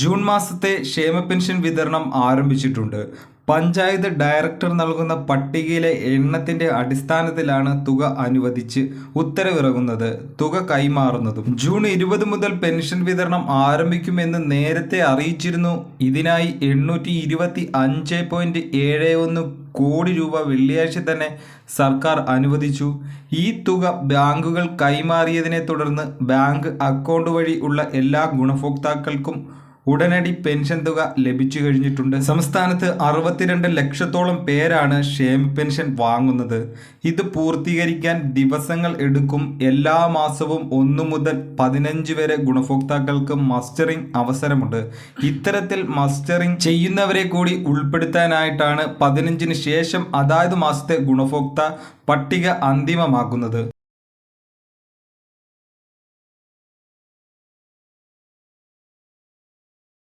June മാസത്തെ ക്ഷേമ pension വിതരണം ആരംഭിച്ചിട്ടുണ്ട്. പഞ്ചായത്ത് ഡയറക്ടർ നൽകുന്ന പട്ടികയിലെ എണ്ണത്തിന്റെ അടിസ്ഥാനത്തിലാണ് തുക അനുവദിച്ച് ഉത്തരവിറങ്ങുന്നത്, തുക കൈമാറുന്നതും. ജൂൺ 20 മുതൽ പെൻഷൻ വിതരണം ആരംഭിക്കുമെന്ന് നേരത്തെ അറിയിച്ചിരുന്നു. ഇതിനായി 825.71 കോടി രൂപ വെള്ളിയാഴ്ച തന്നെ സർക്കാർ അനുവദിച്ചു. ഈ തുക ബാങ്കുകൾ കൈമാറിയതിനെ തുടർന്ന് ബാങ്ക് അക്കൗണ്ട് വഴി ഉള്ള എല്ലാ ഗുണഭോക്താക്കൾക്കും ഉടനടി പെൻഷൻ തുക ലഭിച്ചു കഴിഞ്ഞിട്ടുണ്ട്. സംസ്ഥാനത്ത് 62 ലക്ഷത്തോളം പേരാണ് ക്ഷേമ പെൻഷൻ വാങ്ങുന്നത്. ഇത് പൂർത്തീകരിക്കാൻ ദിവസങ്ങൾ എടുക്കും. എല്ലാ മാസവും 1 മുതൽ 15 വരെ ഗുണഭോക്താക്കൾക്ക് മസ്റ്ററിംഗ് അവസരമുണ്ട്. ഇത്തരത്തിൽ മസ്റ്ററിംഗ് ചെയ്യുന്നവരെ കൂടി ഉൾപ്പെടുത്താനായിട്ടാണ് 15-ന് ശേഷം അതായത് മാസത്തെ ഗുണഭോക്താ പട്ടിക അന്തിമമാക്കുന്നത്.